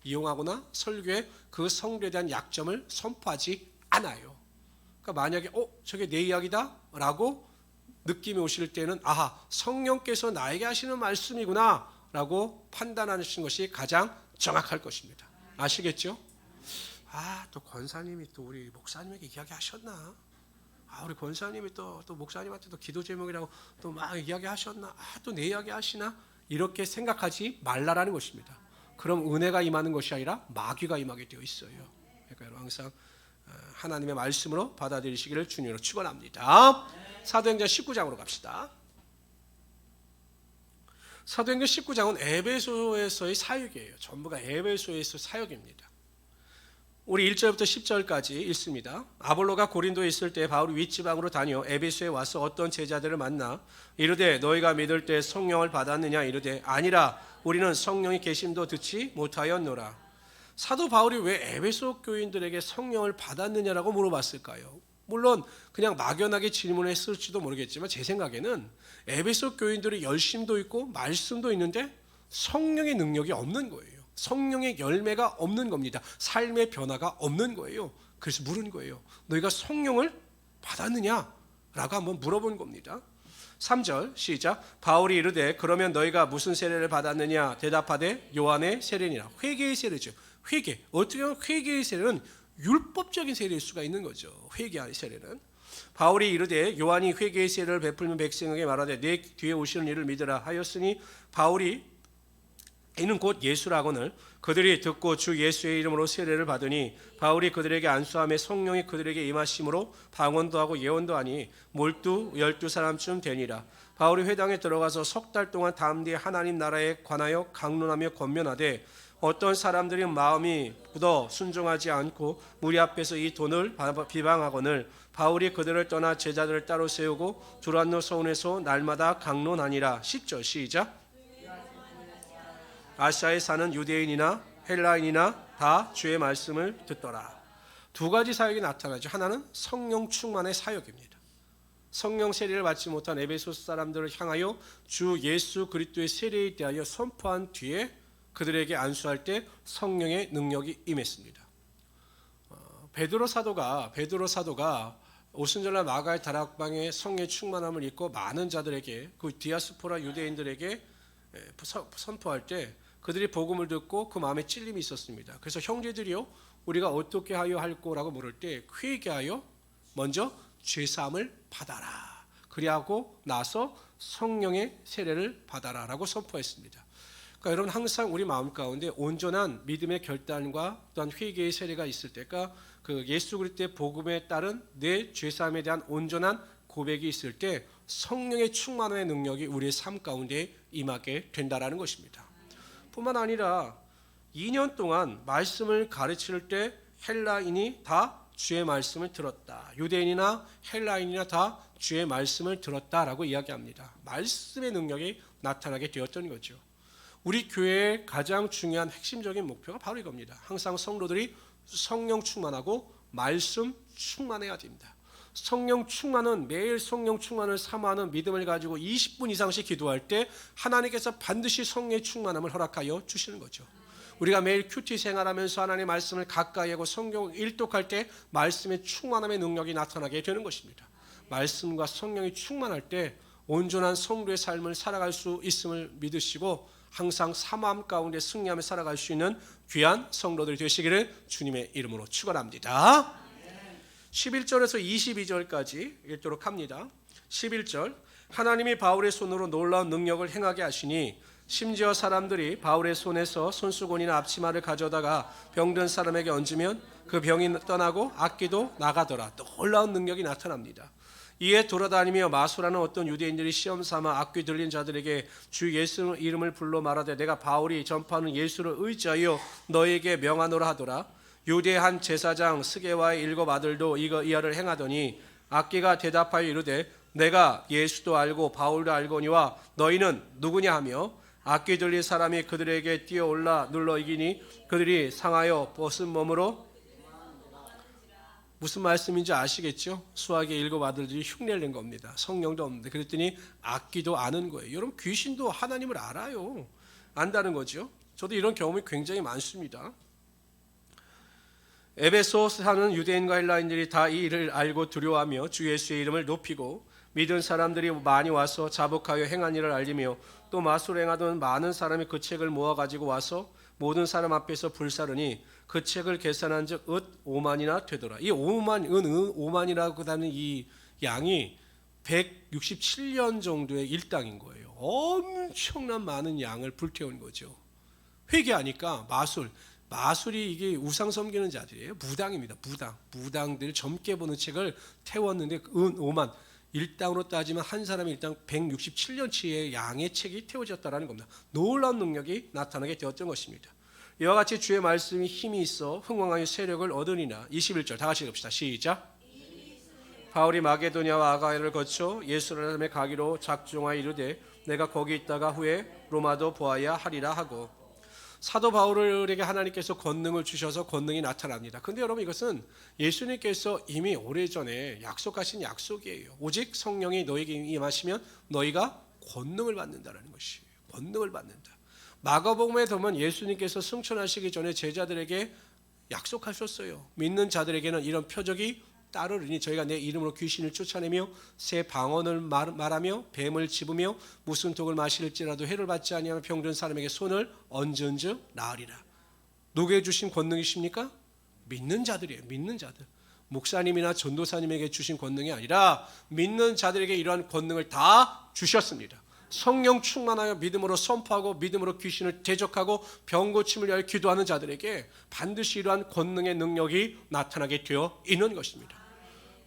이용하거나 설교에 그 성도에 대한 약점을 선포하지 않아요. 그러니까 만약에 저게 내 이야기다 라고 느낌이 오실 때는 아하, 성령께서 나에게 하시는 말씀이구나 라고 판단하시는 것이 가장 정확할 것입니다. 아시겠죠? 또 권사님이 또 우리 목사님에게 이야기하셨나? 우리 권사님이 또 목사님한테 또 기도 제목이라고 또 막 이야기하셨나? 또 내 이야기 하시나? 이렇게 생각하지 말라라는 것입니다. 그럼 은혜가 임하는 것이 아니라 마귀가 임하게 되어 있어요. 그러니까 여러분 항상 하나님의 말씀으로 받아들이시기를 주님으로 축원합니다. 사도행전 19장으로 갑시다. 사도행전 19장은 에베소에서의 사역이에요. 전부가 에베소에서 사역입니다. 우리 1절부터 10절까지 읽습니다. 아볼로가 고린도에 있을 때 바울이 윗지방으로 다녀 에베소에 와서 어떤 제자들을 만나 이르되 너희가 믿을 때 성령을 받았느냐 이르되 아니라 우리는 성령의 계심도 듣지 못하였노라. 사도 바울이 왜 에베소 교인들에게 성령을 받았느냐라고 물어봤을까요? 물론 그냥 막연하게 질문했을지도 모르겠지만 제 생각에는 에베소 교인들이 열심도 있고 말씀도 있는데 성령의 능력이 없는 거예요. 성령의 열매가 없는 겁니다. 삶의 변화가 없는 거예요. 그래서 물은 거예요. 너희가 성령을 받았느냐? 라고 한번 물어본 겁니다. 3절 시작. 바울이 이르되 그러면 너희가 무슨 세례를 받았느냐? 대답하되 요한의 세례니라. 회개의 세례죠. 회개. 어떻게 보면 회개의 세례는 율법적인 세례일 수가 있는 거죠. 회개의 세례는. 바울이 이르되 요한이 회개의 세례를 베풀면 백성에게 말하되 내 뒤에 오시는 이를 믿으라 하였으니 바울이 이는 곧 예수라거늘 그들이 듣고 주 예수의 이름으로 세례를 받으니 바울이 그들에게 안수함에 성령이 그들에게 임하심으로 방언도 하고 예언도 하니 몰두 12사람쯤 되니라. 바울이 회당에 들어가서 석 달 동안 담대히 하나님 나라에 관하여 강론하며 권면하되 어떤 사람들이 마음이 굳어 순종하지 않고 무리 앞에서 이 돈을 비방하거늘 바울이 그들을 떠나 제자들을 따로 세우고 두란노 서원에서 날마다 강론하니라. 10절 시작. 아시아에 사는 유대인이나 헬라인이나 다 주의 말씀을 듣더라. 두 가지 사역이 나타나죠. 하나는 성령 충만의 사역입니다. 성령 세례를 받지 못한 에베소 사람들을 향하여 주 예수 그리스도의 세례에 대하여 선포한 뒤에 그들에게 안수할 때 성령의 능력이 임했습니다. 베드로 사도가 오순절날 마가의 다락방에 성령의 충만함을 입고 많은 자들에게 그 디아스포라 유대인들에게 선포할 때 그들이 복음을 듣고 그 마음에 찔림이 있었습니다. 그래서 형제들이요 우리가 어떻게 하여 할꼬라고 물을 때 회개하여 먼저 죄사함을 받아라. 그리하고 나서 성령의 세례를 받아라라고 선포했습니다. 그러니까 여러분 항상 우리 마음 가운데 온전한 믿음의 결단과 또한 회개의 세례가 있을 때가 그 예수 그리스도의 복음에 따른 내 죄사함에 대한 온전한 고백이 있을 때 성령의 충만함의 능력이 우리의 삶 가운데 임하게 된다라는 것입니다. 뿐만 아니라 2년 동안 말씀을 가르칠 때 헬라인이 다 주의 말씀을 들었다. 유대인이나 헬라인이나 다 주의 말씀을 들었다라고 이야기합니다. 말씀의 능력이 나타나게 되었던 거죠. 우리 교회의 가장 중요한 핵심적인 목표가 바로 이겁니다. 항상 성도들이 성령 충만하고 말씀 충만해야 됩니다. 성령 충만은 매일 성령 충만을 사모하는 믿음을 가지고 20분 이상씩 기도할 때 하나님께서 반드시 성령의 충만함을 허락하여 주시는 거죠. 우리가 매일 큐티 생활하면서 하나님의 말씀을 가까이 하고 성경 일독할 때 말씀의 충만함의 능력이 나타나게 되는 것입니다. 말씀과 성령이 충만할 때 온전한 성도의 삶을 살아갈 수 있음을 믿으시고 항상 사모함 가운데 승리하며 살아갈 수 있는 귀한 성도들 되시기를 주님의 이름으로 축원합니다. 11절에서 22절까지 읽도록 합니다. 11절 하나님이 바울의 손으로 놀라운 능력을 행하게 하시니 심지어 사람들이 바울의 손에서 손수건이나 앞치마를 가져다가 병든 사람에게 얹으면 그 병이 떠나고 악기도 나가더라. 놀라운 능력이 나타납니다. 이에 돌아다니며 마소라는 어떤 유대인들이 시험 삼아 악귀 들린 자들에게 주 예수 이름을 불러 말하되 내가 바울이 전파하는 예수를 의지하여 너에게 명하노라 하더라. 유대 한 제사장 스게와의 7 아들도 이하를 행하더니 악기가 대답하여 이르되 내가 예수도 알고 바울도 알거니와 너희는 누구냐 하며 악기 들린 사람이 그들에게 뛰어올라 눌러 이기니 그들이 상하여 벗은 몸으로 무슨 말씀인지 아시겠죠? 수학의 7 아들들이 흉내를 낸 겁니다. 성령도 없는데. 그랬더니 악기도 아는 거예요. 여러분, 귀신도 하나님을 알아요. 안다는 거죠. 저도 이런 경험이 굉장히 많습니다. 에베소 사는 유대인과 헬라인들이 다 이 일을 알고 두려워하며 주 예수의 이름을 높이고 믿은 사람들이 많이 와서 자복하여 행한 일을 알리며 또 마술 행하던 많은 사람이 그 책을 모아가지고 와서 모든 사람 앞에서 불사르니 그 책을 계산한 즉 은 5만이나 되더라. 이 5만, 은 5만이라고 하는 이 양이 167년 정도의 일당인 거예요. 엄청난 많은 양을 불태운 거죠. 회개하니까 마술이 이게 우상 섬기는 자들이에요. 무당입니다. 무당들 젊게 보는 책을 태웠는데 은 5만, 일당으로 따지면 한 사람이 일당 167년치의 양의 책이 태워졌다는 겁니다. 놀라운 능력이 나타나게 되었던 것입니다. 이와 같이 주의 말씀이 힘이 있어 흥왕하여 세력을 얻으니라. 21절 다 같이 읽읍시다. 시작. 바울이 마게도냐와 아가야를 거쳐 예루살렘에 가기로 작정하여 이르되 내가 거기 있다가 후에 로마도 보아야 하리라 하고, 사도 바울에게 하나님께서 권능을 주셔서 권능이 나타납니다. 그런데 여러분, 이것은 예수님께서 이미 오래전에 약속하신 약속이에요. 오직 성령이 너에게 임하시면 너희가 권능을 받는다라는 것이에요. 권능을 받는다. 마가복음에 보면 예수님께서 승천하시기 전에 제자들에게 약속하셨어요. 믿는 자들에게는 이런 표적이 따르리니 저희가 내 이름으로 귀신을 쫓아내며 새 방언을 말하며 뱀을 집으며 무슨 독을 마실지라도 해를 받지 아니하면 병든 사람에게 손을 얹은즉 나으리라. 누구에게 주신 권능이십니까? 믿는 자들이에요. 믿는 자들. 목사님이나 전도사님에게 주신 권능이 아니라 믿는 자들에게 이러한 권능을 다 주셨습니다. 성령 충만하여 믿음으로 선포하고 믿음으로 귀신을 대적하고 병 고침을 위하여 기도하는 자들에게 반드시 이러한 권능의 능력이 나타나게 되어 있는 것입니다.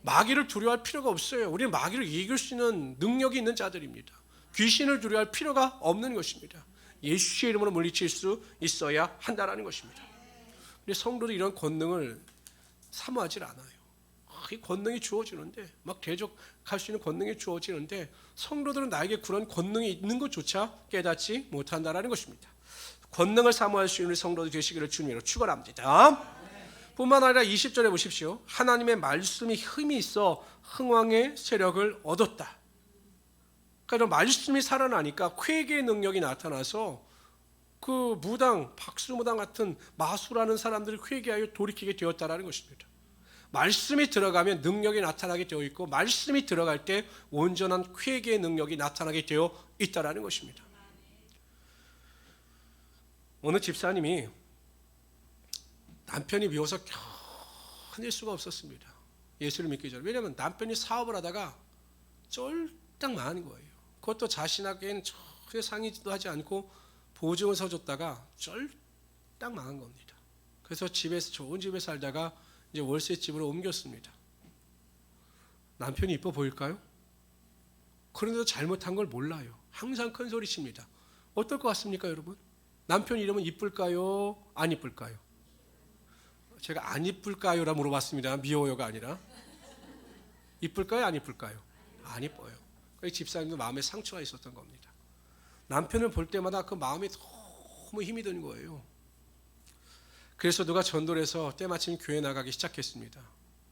마귀를 두려워할 필요가 없어요. 우리는 마귀를 이길 수 있는 능력이 있는 자들입니다. 귀신을 두려워할 필요가 없는 것입니다. 예수의 이름으로 물리칠 수 있어야 한다는 것입니다. 근데 성도도 이런 권능을 사모하지 않아요. 이 권능이 주어지는데, 막 대적할 수 있는 권능이 주어지는데 성도들은 나에게 그런 권능이 있는 것조차 깨닫지 못한다는 것입니다. 권능을 사모할 수 있는 성도들 되시기를 주님으로 축원합니다. 뿐만 아니라 20절에 보십시오. 하나님의 말씀이 힘이 있어 흥왕의 세력을 얻었다. 그러니까 말씀이 살아나니까 회개의 능력이 나타나서 그 무당, 박수무당 같은 마술하는 사람들을 회개하여 돌이키게 되었다는 것입니다. 말씀이 들어가면 능력이 나타나게 되어 있고, 말씀이 들어갈 때 온전한 회개의 능력이 나타나게 되어 있다는 것입니다. 어느 집사님이 남편이 미워서 견딜 수가 없었습니다. 예수를 믿기 전에. 왜냐하면 남편이 사업을 하다가 쫄딱 망한 거예요. 그것도 자신에게는 전혀 상의도 하지 않고 보증을 서줬다가 쫄딱 망한 겁니다. 그래서 집에서, 좋은 집에 살다가 이제 월세집으로 옮겼습니다. 남편이 이뻐 보일까요? 그런데도 잘못한 걸 몰라요. 항상 큰 소리칩니다. 어떨 것 같습니까, 여러분? 남편 이름은 이쁠까요? 안 이쁠까요? 제가 안 이쁠까요라 물어봤습니다. 미워요가 아니라. 이쁠까요? 안 이쁠까요? 안 이뻐요. 집사님도 마음에 상처가 있었던 겁니다. 남편을 볼 때마다 그 마음에 너무 힘이 드는 거예요. 그래서 누가 전도를 해서 때마침 교회 나가기 시작했습니다.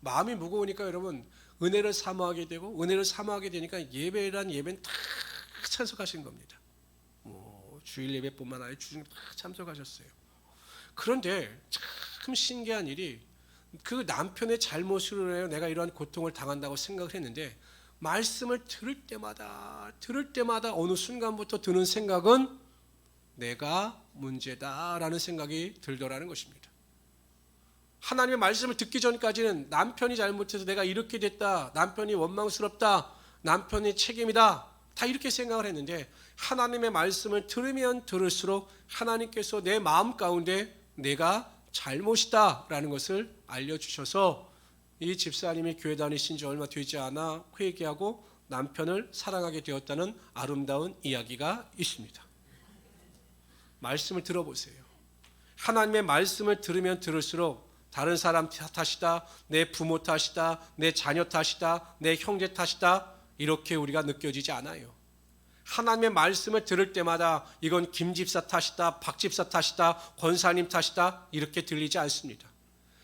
마음이 무거우니까 여러분, 은혜를 사모하게 되고, 은혜를 사모하게 되니까 예배란 예배는 다 참석하신 겁니다. 주일 예배뿐만 아니라 주중 다 참석하셨어요. 그런데 참 신기한 일이, 그 남편의 잘못으로 인하여 내가 이러한 고통을 당한다고 생각을 했는데, 말씀을 들을 때마다 어느 순간부터 드는 생각은 내가 문제다라는 생각이 들더라는 것입니다. 하나님의 말씀을 듣기 전까지는 남편이 잘못해서 내가 이렇게 됐다, 남편이 원망스럽다, 남편이 책임이다, 다 이렇게 생각을 했는데, 하나님의 말씀을 들으면 들을수록 하나님께서 내 마음 가운데 내가 잘못이다 라는 것을 알려주셔서 이 집사님이 교회 다니신 지 얼마 되지 않아 회개하고 남편을 사랑하게 되었다는 아름다운 이야기가 있습니다. 말씀을 들어보세요. 하나님의 말씀을 들으면 들을수록 다른 사람 탓이다, 내 부모 탓이다, 내 자녀 탓이다, 내 형제 탓이다, 이렇게 우리가 느껴지지 않아요. 하나님의 말씀을 들을 때마다 이건 김 집사 탓이다, 박 집사 탓이다, 권사님 탓이다, 이렇게 들리지 않습니다.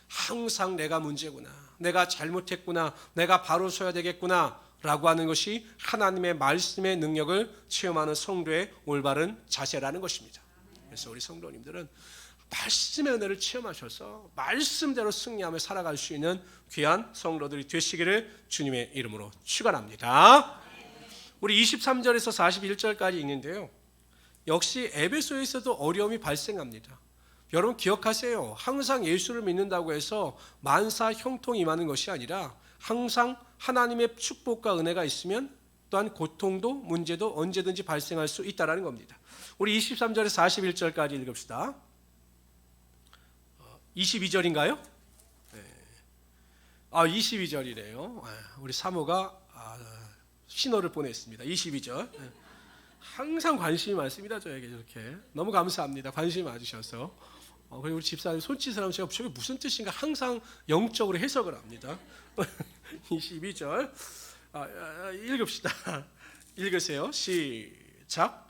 항상 내가 문제구나, 내가 잘못했구나, 내가 바로 서야 되겠구나 라고 하는 것이 하나님의 말씀의 능력을 체험하는 성도의 올바른 자세라는 것입니다. 그래서 우리 성도님들은 말씀의 은혜를 체험하셔서 말씀대로 승리하며 살아갈 수 있는 귀한 성도들이 되시기를 주님의 이름으로 축원합니다. 우리 23절에서 41절까지 읽는데요, 역시 에베소에서도 어려움이 발생합니다. 여러분 기억하세요. 항상 예수를 믿는다고 해서 만사 형통이 임하는 것이 아니라 항상 하나님의 축복과 은혜가 있으면 또한 고통도 문제도 언제든지 발생할 수 있다는 겁니다. 우리 23절에서 41절까지 읽읍시다. 22절인가요? 네. 22절이래요. 우리 사모가 신호를 보냈습니다. 22절. 항상 관심이 많습니다. 저에게 이렇게. 너무 감사합니다. 관심이 많으셔서. 그리고 우리 집사님 손짓을 하면 제가 저게 무슨 뜻인가 항상 영적으로 해석을 합니다. 22절. 읽읍시다. 읽으세요. 시작.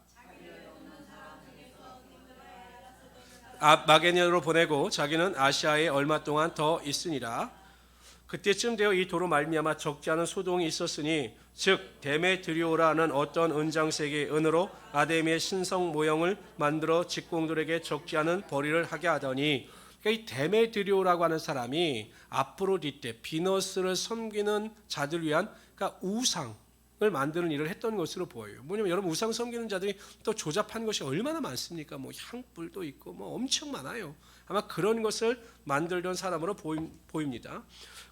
마게니아로 보내고 자기는 아시아에 얼마 동안 더 있으니라. 그때쯤 되어 이 도로 말미암아 적지 않은 소동이 있었으니 즉 데메드리오라는 어떤 은장색의 은으로 아데미의 신성 모형을 만들어 직공들에게 적지 않은 벌이를 하게 하더니, 그러니까 이 데메드리오라고 하는 사람이 아프로디테 비너스를 섬기는 자들 위한 그러니까 우상을 만드는 일을 했던 것으로 보여요. 뭐냐면 여러분 우상 섬기는 자들이 또 조잡한 것이 얼마나 많습니까? 뭐 향불도 있고 뭐 엄청 많아요. 아마 그런 것을 만들던 사람으로 보입니다.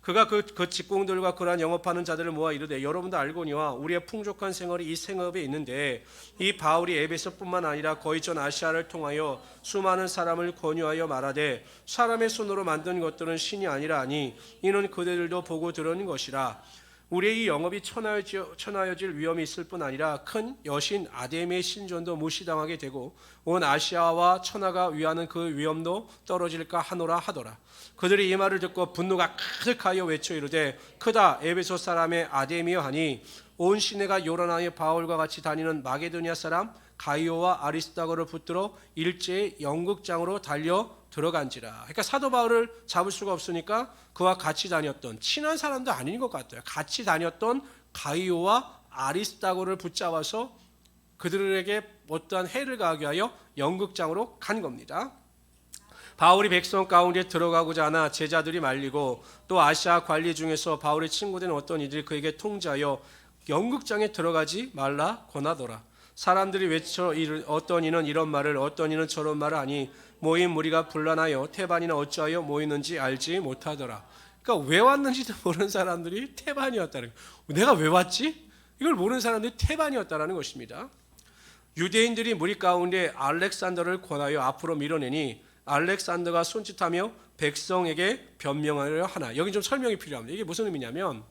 그가 그 직공들과 그러한 영업하는 자들을 모아 이르되 여러분도 알거니와 우리의 풍족한 생활이 이 생업에 있는데 이 바울이 에베소뿐만 아니라 거의 전 아시아를 통하여 수많은 사람을 권유하여 말하되 사람의 손으로 만든 것들은 신이 아니라 하니 이는 그들도 보고 들은 것이라. 우리의 이 영업이 천하여질 위험이 있을 뿐 아니라 큰 여신 아데미의 신전도 무시당하게 되고 온 아시아와 천하가 위하는 그 위험도 떨어질까 하노라 하더라. 그들이 이 말을 듣고 분노가 가득하여 외쳐 이르되 크다 에베소 사람의 아데미여 하니 온 시내가 요란하여 바울과 같이 다니는 마게도니아 사람 가이오와 아리스다고를 붙들어 일제히 연극장으로 달려 들어간지라. 그러니까 사도 바울을 잡을 수가 없으니까 그와 같이 다녔던 친한 사람도 아닌 것 같아요. 같이 다녔던 가이오와 아리스다고를 붙잡아서 그들에게 어떠한 해를 가하게 하여 연극장으로 간 겁니다. 바울이 백성 가운데 들어가고자 하나 제자들이 말리고 또 아시아 관리 중에서 바울의 친구된 어떤 이들이 그에게 통지하여 연극장에 들어가지 말라 권하더라. 사람들이 외쳐 어떤 이는 이런 말을 어떤 이는 저런 말을 하니 모인 무리가 분란하여 태반이나 어찌하여 모이는지 알지 못하더라. 그러니까 왜 왔는지도 모르는 사람들이 태반이었다는 거예요. 내가 왜 왔지? 이걸 모르는 사람들이 태반이었다는 것입니다. 유대인들이 무리 가운데 알렉산더를 권하여 앞으로 밀어내니 알렉산더가 손짓하며 백성에게 변명하려 하나. 여기 좀 설명이 필요합니다. 이게 무슨 의미냐면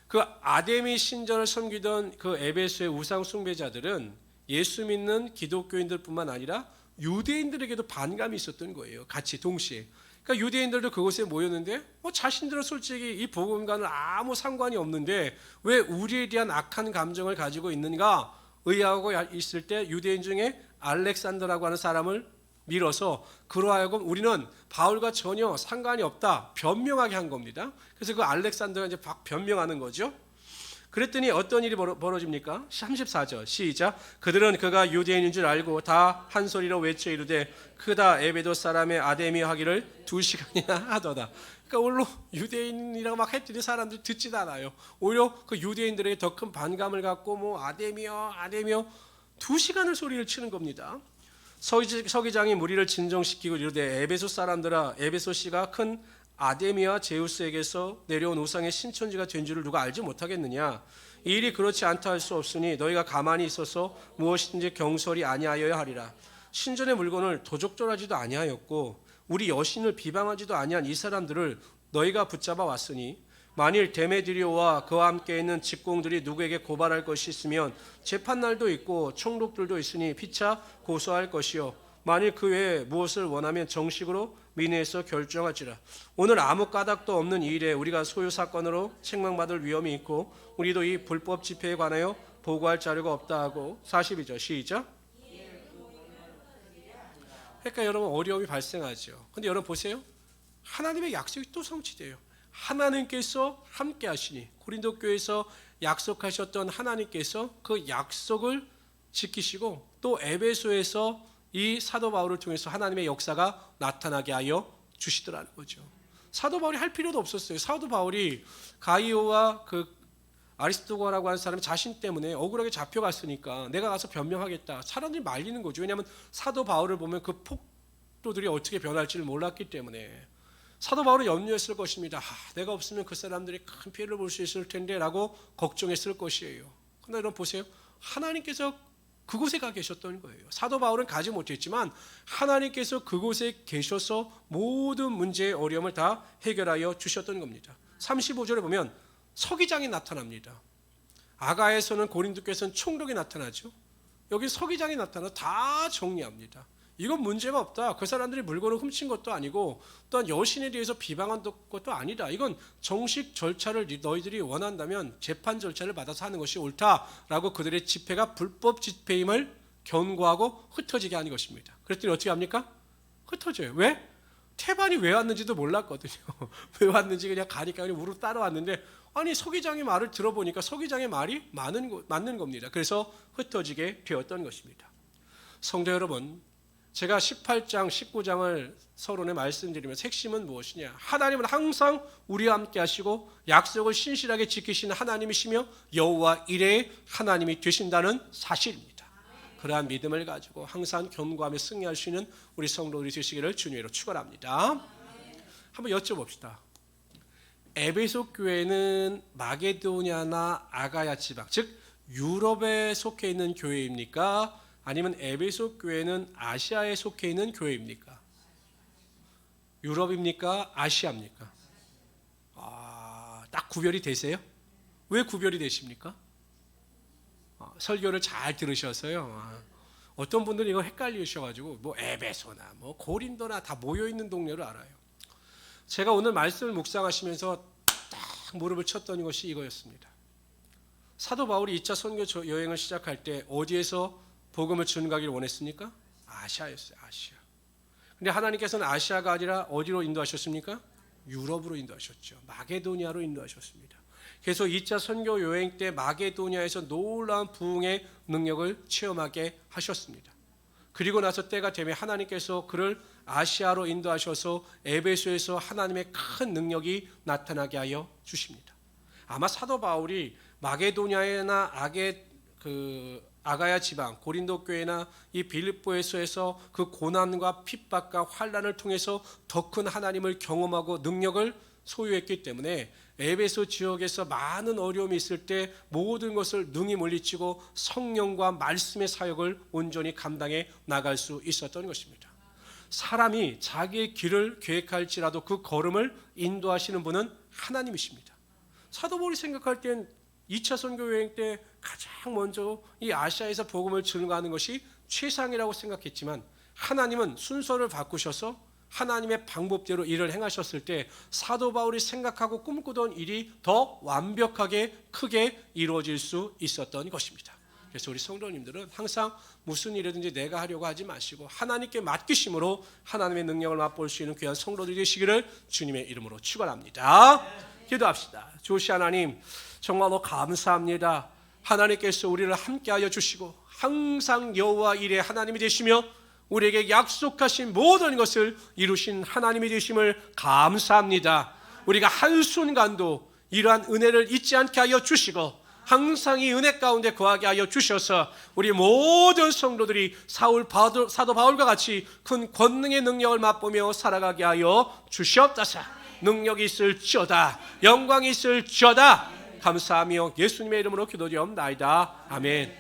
그 아데미 신전을 섬기던 그 에베소의 우상 숭배자들은 예수 믿는 기독교인들뿐만 아니라 유대인들에게도 반감이 있었던 거예요. 같이 동시에. 그러니까 유대인들도 그곳에 모였는데 자신들은 솔직히 이 복음과는 아무 상관이 없는데 왜 우리에 대한 악한 감정을 가지고 있는가 의아하고 있을 때 유대인 중에 알렉산더라고 하는 사람을 밀어서 그러하여금 우리는 바울과 전혀 상관이 없다 변명하게 한 겁니다. 그래서 그 알렉산더가 이제 변명하는 거죠. 그랬더니 어떤 일이 벌어집니까? 34절 시작. 그들은 그가 유대인인 줄 알고 다 한 소리로 외쳐 이르되 크다 에베소 사람의 아데미 하기를 2시간이나 하더다. 그러니까 오히려 유대인이라고 막 했더니 사람들이 듣지도 않아요. 오히려 그 유대인들에게 더 큰 반감을 갖고 뭐 아데미여 2시간을 소리를 치는 겁니다. 서기장이 무리를 진정시키고 이르되 에베소 사람들아 에베소 씨가 큰 아데미와 제우스에게서 내려온 우상의 신천지가 된 줄을 누가 알지 못하겠느냐. 이 일이 그렇지 않다 할 수 없으니 너희가 가만히 있어서 무엇인지 경솔이 아니하여야 하리라. 신전의 물건을 도적질하지도 아니하였고 우리 여신을 비방하지도 아니한 이 사람들을 너희가 붙잡아 왔으니 만일 데메드리오와 그와 함께 있는 직공들이 누구에게 고발할 것이 있으면 재판날도 있고 총독들도 있으니 피차 고소할 것이요 만일 그 외에 무엇을 원하면 정식으로 민회에서 결정하지라. 오늘 아무 까닭도 없는 이 일에 우리가 소유 사건으로 책망받을 위험이 있고 우리도 이 불법 집회에 관하여 보고할 자료가 없다 하고 42절 시작. 그러니까 여러분 어려움이 발생하죠. 근데 여러분 보세요. 하나님의 약속이 또 성취돼요. 하나님께서 함께 하시니 고린도 교회에서 약속하셨던 하나님께서 그 약속을 지키시고 또 에베소에서 이 사도 바울을 통해서 하나님의 역사가 나타나게 하여 주시더라는 거죠. 사도 바울이 할 필요도 없었어요. 사도 바울이 가이오와 그 아리스토거라고 하는 사람이 자신 때문에 억울하게 잡혀갔으니까 내가 가서 변명하겠다. 사람들이 말리는 거죠. 왜냐하면 사도 바울을 보면 그 폭도들이 어떻게 변할지를 몰랐기 때문에 사도 바울은 염려했을 것입니다. 내가 없으면 그 사람들이 큰 피해를 볼 수 있을 텐데 라고 걱정했을 것이에요. 그러나 여러분 보세요. 하나님께서 그곳에 가 계셨던 거예요. 사도 바울은 가지 못했지만 하나님께서 그곳에 계셔서 모든 문제의 어려움을 다 해결하여 주셨던 겁니다. 35절에 보면 서기장이 나타납니다. 아가에서는 고린도께서는 총독이 나타나죠. 여기 서기장이 나타나 다 정리합니다. 이건 문제가 없다. 그 사람들이 물건을 훔친 것도 아니고 또한 여신에 대해서 비방한 것도 아니다. 이건 정식 절차를 너희들이 원한다면 재판 절차를 받아서 하는 것이 옳다라고 그들의 집회가 불법 집회임을 견고하고 흩어지게 하는 것입니다. 그랬더니 어떻게 합니까? 흩어져요. 왜? 태반이 왜 왔는지도 몰랐거든요. 왜 왔는지 그냥 가니까 그냥 우르르 따라왔는데 아니 서기장의 말을 들어보니까 서기장의 말이 맞는 겁니다. 그래서 흩어지게 되었던 것입니다. 성도 여러분, 제가 18장, 19장을 서론에 말씀드리면서 핵심은 무엇이냐? 하나님은 항상 우리와 함께 하시고 약속을 신실하게 지키시는 하나님이시며 여호와 이레의 하나님이 되신다는 사실입니다. 그러한 믿음을 가지고 항상 견고하며 승리할 수 있는 우리 성도들이 되시기를 주님으로 축원합니다. 한번 여쭤봅시다. 에베소 교회는 마게도냐나 아가야 지방, 즉 유럽에 속해 있는 교회입니까? 아니면 에베소 교회는 아시아에 속해 있는 교회입니까? 유럽입니까? 아시아입니까? 딱 구별이 되세요? 왜 구별이 되십니까? 설교를 잘 들으셔서요. 어떤 분들은 이거 헷갈리셔가지고 뭐 에베소나 뭐 고린도나 다 모여 있는 동네를 알아요. 제가 오늘 말씀을 묵상하시면서 딱 무릎을 쳤던 것이 이거였습니다. 사도 바울이 2차 선교 여행을 시작할 때 어디에서 복음을 전가하기를 원했습니까? 아시아였어요. 아시아. 근데 하나님께서는 아시아가 아니라 어디로 인도하셨습니까? 유럽으로 인도하셨죠. 마게도니아로 인도하셨습니다. 그래서 2차 선교 여행 때 마게도니아에서 놀라운 부흥의 능력을 체험하게 하셨습니다. 그리고 나서 때가 되면 하나님께서 그를 아시아로 인도하셔서 에베소에서 하나님의 큰 능력이 나타나게 하여 주십니다. 아마 사도 바울이 마게도니아나 아가야 지방, 고린도 교회나 이 빌립보에서에서 그 고난과 핍박과 환난을 통해서 더 큰 하나님을 경험하고 능력을 소유했기 때문에 에베소 지역에서 많은 어려움이 있을 때 모든 것을 능히 물리치고 성령과 말씀의 사역을 온전히 감당해 나갈 수 있었던 것입니다. 사람이 자기의 길을 계획할지라도 그 걸음을 인도하시는 분은 하나님이십니다. 사도 바울이 생각할 땐 2차 선교 여행 때 가장 먼저 이 아시아에서 복음을 증거하는 것이 최상이라고 생각했지만 하나님은 순서를 바꾸셔서 하나님의 방법대로 일을 행하셨을 때 사도 바울이 생각하고 꿈꾸던 일이 더 완벽하게 크게 이루어질 수 있었던 것입니다. 그래서 우리 성도님들은 항상 무슨 일이든지 내가 하려고 하지 마시고 하나님께 맡기심으로 하나님의 능력을 맛볼 수 있는 귀한 성도들이 되시기를 주님의 이름으로 축원합니다. 기도합시다. 주시 하나님, 정말로 감사합니다. 하나님께서 우리를 함께하여 주시고 항상 여호와 이레 하나님이 되시며 우리에게 약속하신 모든 것을 이루신 하나님이 되심을 감사합니다. 우리가 한순간도 이러한 은혜를 잊지 않게 하여 주시고 항상 이 은혜 가운데 거하게 하여 주셔서 우리 모든 성도들이 사도 바울과 같이 큰 권능의 능력을 맛보며 살아가게 하여 주시옵소서. 능력이 있을지어다, 영광이 있을지어다. 감사하며 예수님의 이름으로 기도드리옵나이다. 아멘.